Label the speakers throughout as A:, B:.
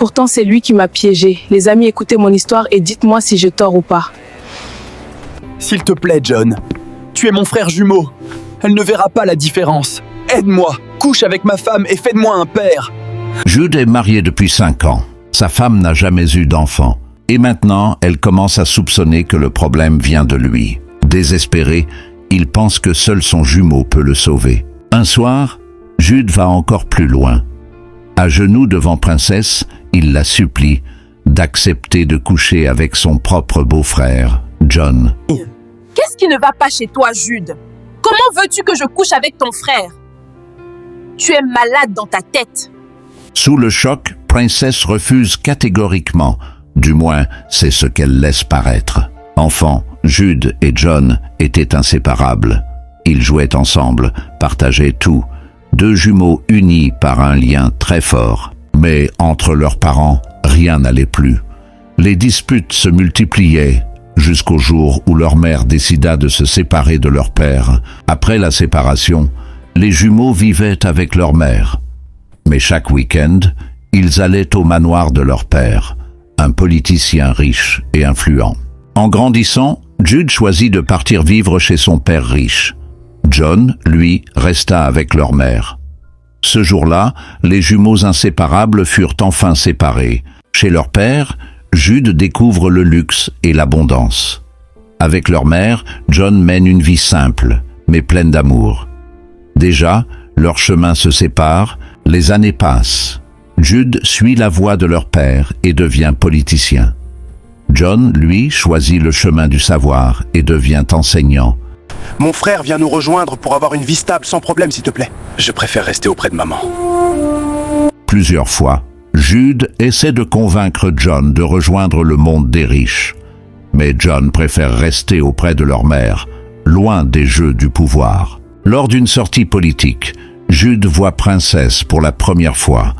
A: Pourtant, c'est lui qui m'a piégée. Les amis, écoutez mon histoire et dites-moi si j'ai tort ou pas.
B: S'il te plaît, John. Tu es mon frère jumeau. Elle ne verra pas la différence. Aide-moi, couche avec ma femme et fais de moi un père.
C: Jude est marié depuis 5 ans. Sa femme n'a jamais eu d'enfant. Et maintenant, elle commence à soupçonner que le problème vient de lui. Désespéré, il pense que seul son jumeau peut le sauver. Un soir, Jude va encore plus loin. À genoux devant Princesse, il la supplie d'accepter de coucher avec son propre beau-frère, John.
D: Qu'est-ce qui ne va pas chez toi, Jude? Comment veux-tu que je couche avec ton frère? Tu es malade dans ta tête.
C: Sous le choc, Princesse refuse catégoriquement. Du moins, c'est ce qu'elle laisse paraître. Enfant, Jude et John étaient inséparables. Ils jouaient ensemble, partageaient tout. 2 jumeaux unis par un lien très fort. Mais entre leurs parents, rien n'allait plus. Les disputes se multipliaient jusqu'au jour où leur mère décida de se séparer de leur père. Après la séparation, les jumeaux vivaient avec leur mère. Mais chaque week-end, ils allaient au manoir de leur père, un politicien riche et influent. En grandissant, Jude choisit de partir vivre chez son père riche. John, lui, resta avec leur mère. Ce jour-là, les jumeaux inséparables furent enfin séparés. Chez leur père, Jude découvre le luxe et l'abondance. Avec leur mère, John mène une vie simple, mais pleine d'amour. Déjà, leurs chemins se séparent, les années passent. Jude suit la voie de leur père et devient politicien. John, lui, choisit le chemin du savoir et devient enseignant.
E: Mon frère vient nous rejoindre pour avoir une vie stable sans problème, s'il te plaît. Je préfère rester auprès de maman.
C: Plusieurs fois, Jude essaie de convaincre John de rejoindre le monde des riches. Mais John préfère rester auprès de leur mère, loin des jeux du pouvoir. Lors d'une sortie politique, Jude voit Princesse pour la première fois.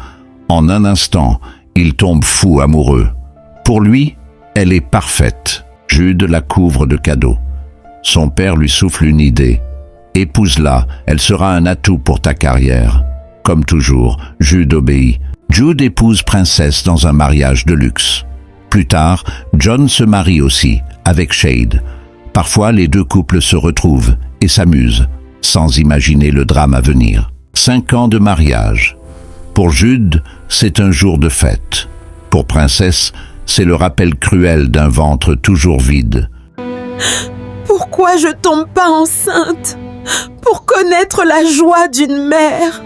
C: En un instant, il tombe fou amoureux. Pour lui, elle est parfaite. Jude la couvre de cadeaux. Son père lui souffle une idée. Épouse-la, elle sera un atout pour ta carrière. Comme toujours, Jude obéit. Jude épouse Princesse dans un mariage de luxe. Plus tard, John se marie aussi, avec Shade. Parfois, les 2 couples se retrouvent et s'amusent, sans imaginer le drame à venir. 5 ans de mariage. Pour Jude, c'est un jour de fête. Pour Princesse, c'est le rappel cruel d'un ventre toujours vide.
D: Pourquoi je tombe pas enceinte? Pour connaître la joie d'une mère.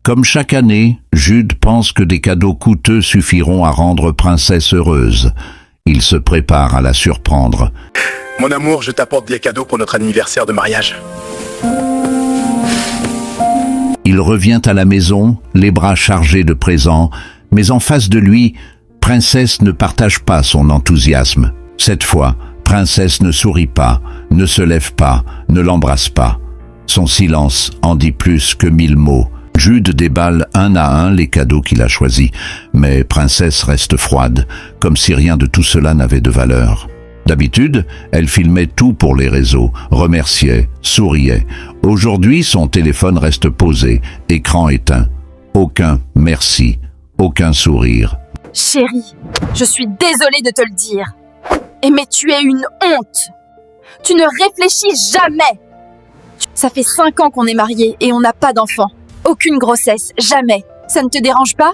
C: Comme chaque année, Jude pense que des cadeaux coûteux suffiront à rendre Princesse heureuse. Il se prépare à la surprendre.
E: Mon amour, je t'apporte des cadeaux pour notre anniversaire de mariage.
C: Il revient à la maison, les bras chargés de présents, mais en face de lui, Princesse ne partage pas son enthousiasme. Cette fois, Princesse ne sourit pas, ne se lève pas, ne l'embrasse pas. Son silence en dit plus que 1000 mots. Jude déballe un à un les cadeaux qu'il a choisis, mais Princesse reste froide, comme si rien de tout cela n'avait de valeur. D'habitude, elle filmait tout pour les réseaux, remerciait, souriait. Aujourd'hui, son téléphone reste posé, écran éteint. Aucun merci, aucun sourire.
D: Chérie, je suis désolée de te le dire. Mais tu es une honte. Tu ne réfléchis jamais. Ça fait 5 ans qu'on est mariés et on n'a pas d'enfant. Aucune grossesse, jamais. Ça ne te dérange pas?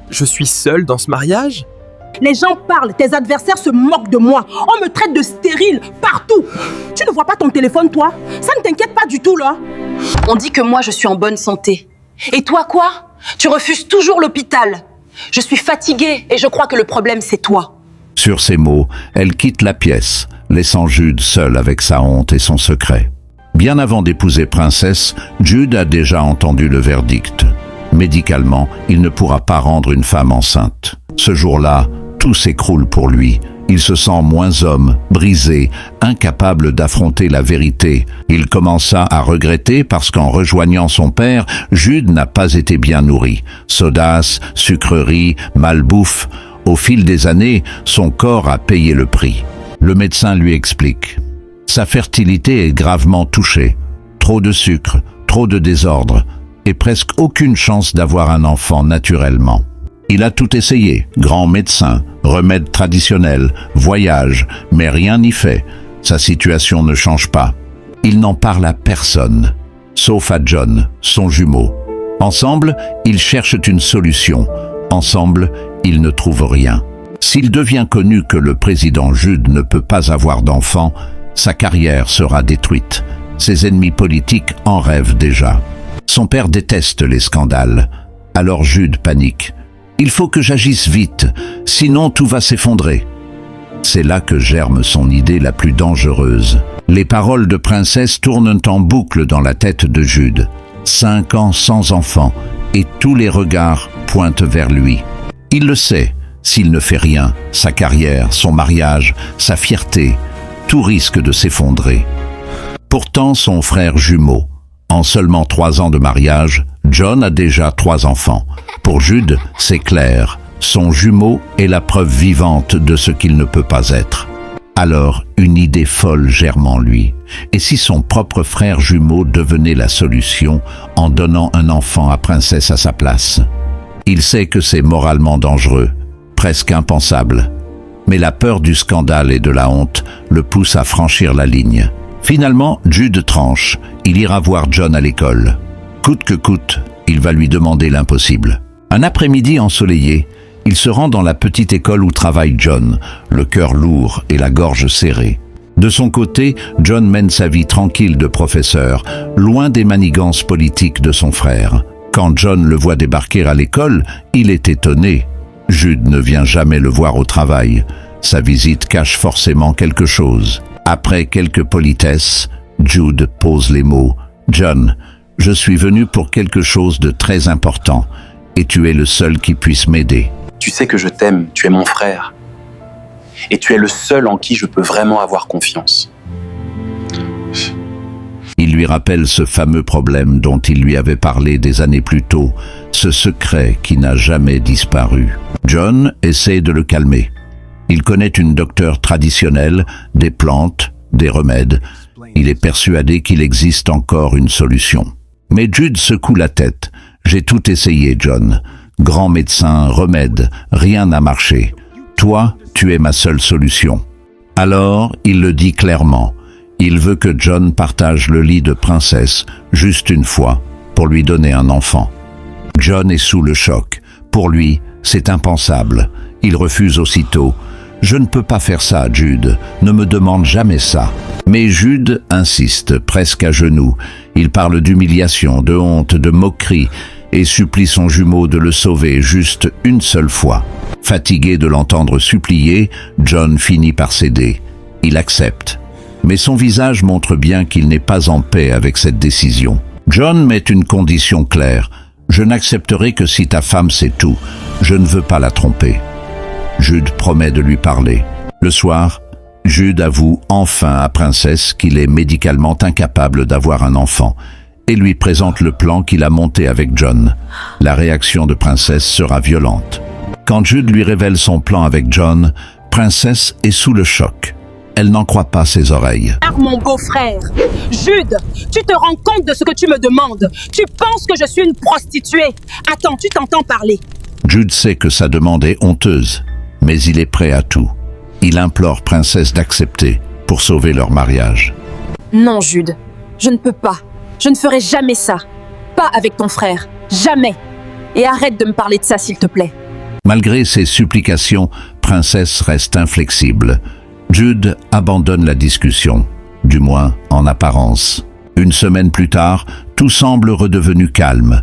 B: Je suis seul dans ce mariage?
F: Les gens parlent, tes adversaires se moquent de moi. On me traite de stérile partout. Tu ne vois pas ton téléphone, toi? Ça ne t'inquiète pas du tout, là? On dit que moi, je suis en bonne santé. Et toi, quoi? Tu refuses toujours l'hôpital. Je suis fatiguée et je crois que le problème, c'est toi.
C: Sur ces mots, elle quitte la pièce, laissant Jude seul avec sa honte et son secret. Bien avant d'épouser Princesse, Jude a déjà entendu le verdict. Médicalement, il ne pourra pas rendre une femme enceinte. Ce jour-là, tout s'écroule pour lui. Il se sent moins homme, brisé, incapable d'affronter la vérité. Il commença à regretter parce qu'en rejoignant son père, Jude n'a pas été bien nourri. Sodas, sucreries, malbouffe. Au fil des années, son corps a payé le prix. Le médecin lui explique. Sa fertilité est gravement touchée. Trop de sucre, trop de désordre, et presque aucune chance d'avoir un enfant naturellement. Il a tout essayé, grand médecin, remèdes traditionnels, voyage, mais rien n'y fait. Sa situation ne change pas. Il n'en parle à personne, sauf à John, son jumeau. Ensemble, ils cherchent une solution. Ensemble, ils ne trouvent rien. S'il devient connu que le président Jude ne peut pas avoir d'enfant, sa carrière sera détruite. Ses ennemis politiques en rêvent déjà. Son père déteste les scandales. Alors Jude panique. Il faut que j'agisse vite, sinon tout va s'effondrer. C'est là que germe son idée la plus dangereuse. Les paroles de Princesse tournent en boucle dans la tête de Jude. 5 ans sans enfant, et tous les regards pointent vers lui. Il le sait, s'il ne fait rien, sa carrière, son mariage, sa fierté, tout risque de s'effondrer. Pourtant, son frère jumeau, en seulement 3 ans de mariage, John a déjà 3 enfants. Pour Jude, c'est clair, son jumeau est la preuve vivante de ce qu'il ne peut pas être. Alors, une idée folle germe en lui. Et si son propre frère jumeau devenait la solution en donnant un enfant à Princesse à sa place? Il sait que c'est moralement dangereux, presque impensable. Mais la peur du scandale et de la honte le pousse à franchir la ligne. Finalement, Jude tranche. Il ira voir John à l'école. Coûte que coûte, il va lui demander l'impossible. Un après-midi ensoleillé, il se rend dans la petite école où travaille John, le cœur lourd et la gorge serrée. De son côté, John mène sa vie tranquille de professeur, loin des manigances politiques de son frère. Quand John le voit débarquer à l'école, il est étonné. Jude ne vient jamais le voir au travail. Sa visite cache forcément quelque chose. Après quelques politesses, Jude pose les mots « John, je suis venu pour quelque chose de très important, et tu es le seul qui puisse m'aider. »
B: Tu sais que je t'aime, tu es mon frère. Et tu es le seul en qui je peux vraiment avoir confiance.
C: Il lui rappelle ce fameux problème dont il lui avait parlé des années plus tôt, ce secret qui n'a jamais disparu. John essaie de le calmer. Il connaît une docteure traditionnelle, des plantes, des remèdes. Il est persuadé qu'il existe encore une solution. Mais Jude secoue la tête. « J'ai tout essayé, John. Grand médecin, remède, rien n'a marché. Toi, tu es ma seule solution. » Alors, il le dit clairement. Il veut que John partage le lit de Princesse, juste une fois, pour lui donner un enfant. John est sous le choc. Pour lui, c'est impensable. Il refuse aussitôt. « Je ne peux pas faire ça, Jude. Ne me demande jamais ça. » Mais Jude insiste, presque à genoux. Il parle d'humiliation, de honte, de moquerie, et supplie son jumeau de le sauver juste une seule fois. Fatigué de l'entendre supplier, John finit par céder. Il accepte. Mais son visage montre bien qu'il n'est pas en paix avec cette décision. John met une condition claire. « Je n'accepterai que si ta femme sait tout. Je ne veux pas la tromper. » Jude promet de lui parler. Le soir, Jude avoue enfin à Princesse qu'il est médicalement incapable d'avoir un enfant et lui présente le plan qu'il a monté avec John. La réaction de Princesse sera violente. Quand Jude lui révèle son plan avec John, Princesse est sous le choc. Elle n'en croit pas ses oreilles.
F: Mon beau-frère, Jude, tu te rends compte de ce que tu me demandes? Tu penses que je suis une prostituée? Attends, tu t'entends parler?
C: Jude sait que sa demande est honteuse, mais il est prêt à tout. Il implore Princesse d'accepter pour sauver leur mariage.
D: Non, Jude, je ne peux pas. Je ne ferai jamais ça. Pas avec ton frère. Jamais. Et arrête de me parler de ça, s'il te plaît.
C: Malgré ses supplications, Princesse reste inflexible. Jude abandonne la discussion, du moins en apparence. Une semaine plus tard, tout semble redevenu calme.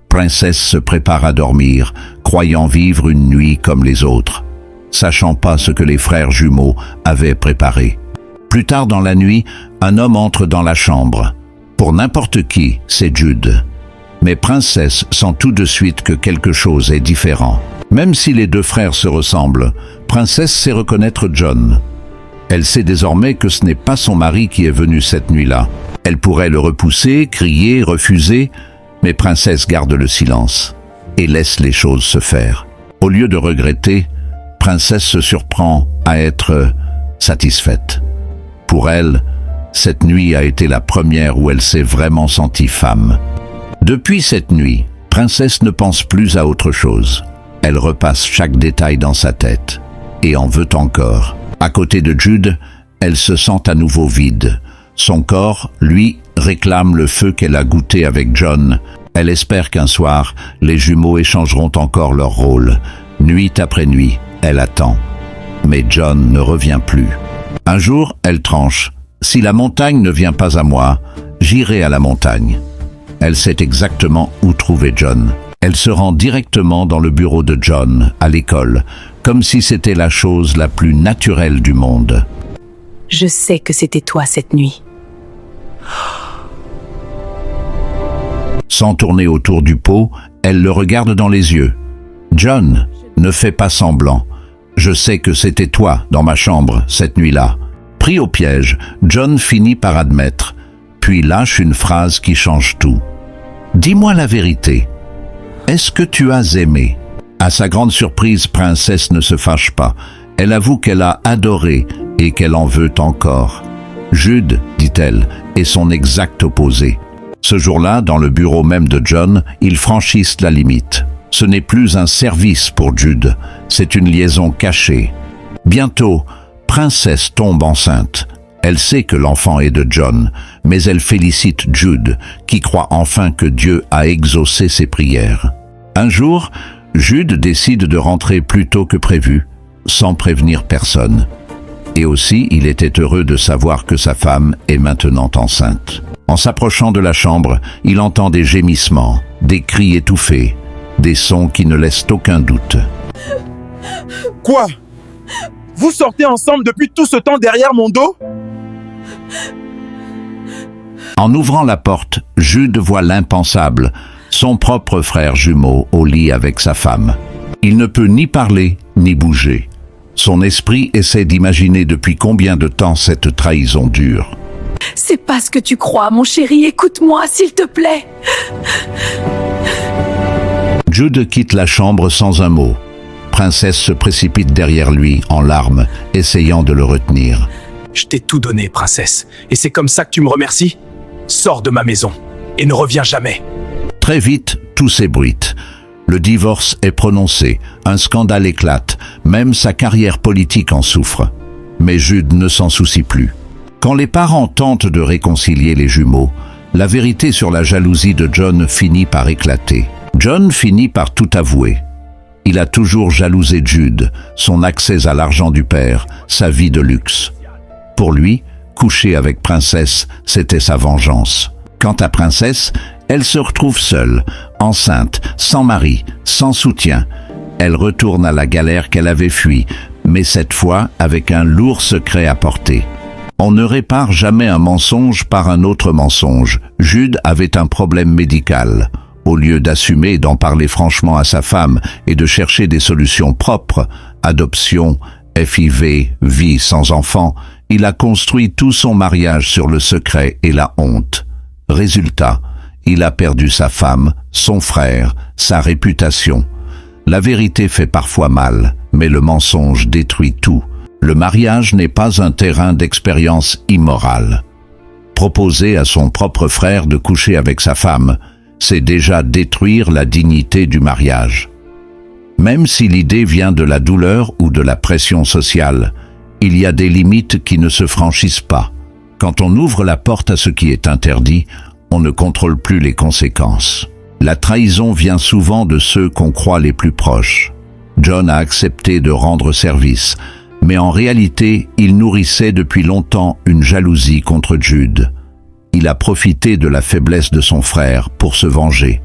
C: Princesse se prépare à dormir, croyant vivre une nuit comme les autres, sachant pas ce que les frères jumeaux avaient préparé. Plus tard dans la nuit, un homme entre dans la chambre. Pour n'importe qui, c'est Jude. Mais Princesse sent tout de suite que quelque chose est différent. Même si les deux frères se ressemblent, Princesse sait reconnaître John. Elle sait désormais que ce n'est pas son mari qui est venu cette nuit-là. Elle pourrait le repousser, crier, refuser, mais Princesse garde le silence et laisse les choses se faire. Au lieu de regretter, Princesse se surprend à être satisfaite. Pour elle, cette nuit a été la première où elle s'est vraiment sentie femme. Depuis cette nuit, Princesse ne pense plus à autre chose. Elle repasse chaque détail dans sa tête et en veut encore. À côté de Jude, elle se sent à nouveau vide. Son corps, lui, réclame le feu qu'elle a goûté avec John. Elle espère qu'un soir, les jumeaux échangeront encore leur rôle. Nuit après nuit, elle attend. Mais John ne revient plus. Un jour, elle tranche. Si la montagne ne vient pas à moi, j'irai à la montagne. Elle sait exactement où trouver John. Elle se rend directement dans le bureau de John, à l'école, comme si c'était la chose la plus naturelle du monde.
A: Je sais que c'était toi cette nuit.
C: Sans tourner autour du pot, elle le regarde dans les yeux. « John, ne fais pas semblant. Je sais que c'était toi dans ma chambre cette nuit-là. » Pris au piège, John finit par admettre, puis lâche une phrase qui change tout. « Dis-moi la vérité. Est-ce que tu as aimé ?» À sa grande surprise, Princesse ne se fâche pas. Elle avoue qu'elle a adoré et qu'elle en veut encore. Jude, dit-elle, est son exact opposé. Ce jour-là, dans le bureau même de John, ils franchissent la limite. Ce n'est plus un service pour Jude, c'est une liaison cachée. Bientôt, Princesse tombe enceinte. Elle sait que l'enfant est de John, mais elle félicite Jude, qui croit enfin que Dieu a exaucé ses prières. Un jour, Jude décide de rentrer plus tôt que prévu, sans prévenir personne. Et aussi, il était heureux de savoir que sa femme est maintenant enceinte. En s'approchant de la chambre, il entend des gémissements, des cris étouffés, des sons qui ne laissent aucun doute.
B: Quoi? Vous sortez ensemble depuis tout ce temps derrière mon dos?
C: En ouvrant la porte, Jude voit l'impensable, son propre frère jumeau au lit avec sa femme. Il ne peut ni parler, ni bouger. Son esprit essaie d'imaginer depuis combien de temps cette trahison dure.
A: C'est pas ce que tu crois, mon chéri. Écoute-moi, s'il te plaît.
C: Jude quitte la chambre sans un mot. Princesse se précipite derrière lui, en larmes, essayant de le retenir.
B: Je t'ai tout donné, princesse. Et c'est comme ça que tu me remercies? Sors de ma maison et ne reviens jamais.
C: Très vite, tout s'ébruite. Le divorce est prononcé, un scandale éclate, même sa carrière politique en souffre. Mais Jude ne s'en soucie plus. Quand les parents tentent de réconcilier les jumeaux, la vérité sur la jalousie de John finit par éclater. John finit par tout avouer. Il a toujours jalousé Jude, son accès à l'argent du père, sa vie de luxe. Pour lui, coucher avec Princesse, c'était sa vengeance. Quant à Princesse, elle se retrouve seule, enceinte, sans mari, sans soutien. Elle retourne à la galère qu'elle avait fuie, mais cette fois avec un lourd secret à porter. On ne répare jamais un mensonge par un autre mensonge. Jude avait un problème médical. Au lieu d'assumer et d'en parler franchement à sa femme et de chercher des solutions propres, adoption, FIV, vie sans enfant, il a construit tout son mariage sur le secret et la honte. Résultat, il a perdu sa femme, son frère, sa réputation. La vérité fait parfois mal, mais le mensonge détruit tout. Le mariage n'est pas un terrain d'expérience immorale. Proposer à son propre frère de coucher avec sa femme, c'est déjà détruire la dignité du mariage. Même si l'idée vient de la douleur ou de la pression sociale, il y a des limites qui ne se franchissent pas. Quand on ouvre la porte à ce qui est interdit, on ne contrôle plus les conséquences. La trahison vient souvent de ceux qu'on croit les plus proches. John a accepté de rendre service, mais en réalité, il nourrissait depuis longtemps une jalousie contre Jude. Il a profité de la faiblesse de son frère pour se venger.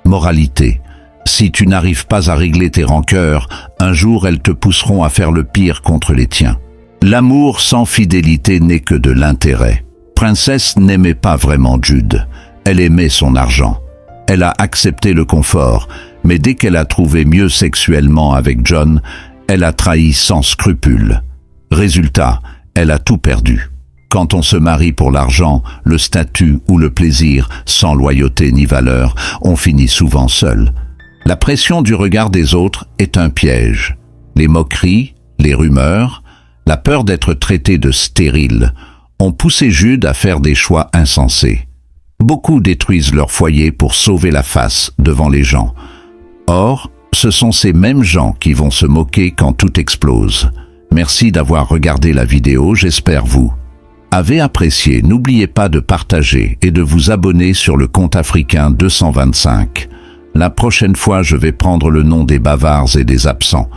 C: Moralité: si tu n'arrives pas à régler tes rancœurs, un jour elles te pousseront à faire le pire contre les tiens. L'amour sans fidélité n'est que de l'intérêt. Princesse n'aimait pas vraiment Jude. Elle aimait son argent. Elle a accepté le confort, mais dès qu'elle a trouvé mieux sexuellement avec John, elle a trahi sans scrupule. Résultat, elle a tout perdu. Quand on se marie pour l'argent, le statut ou le plaisir, sans loyauté ni valeur, on finit souvent seul. La pression du regard des autres est un piège. Les moqueries, les rumeurs, la peur d'être traité de stérile ont poussé Jude à faire des choix insensés. Beaucoup détruisent leur foyer pour sauver la face devant les gens. Or, Ce sont ces mêmes gens qui vont se moquer quand tout explose. Merci d'avoir regardé la vidéo, j'espère vous avez apprécié. N'oubliez pas de partager et de vous abonner sur le compte africain 225. La prochaine fois, je vais prendre le nom des bavards et des absents.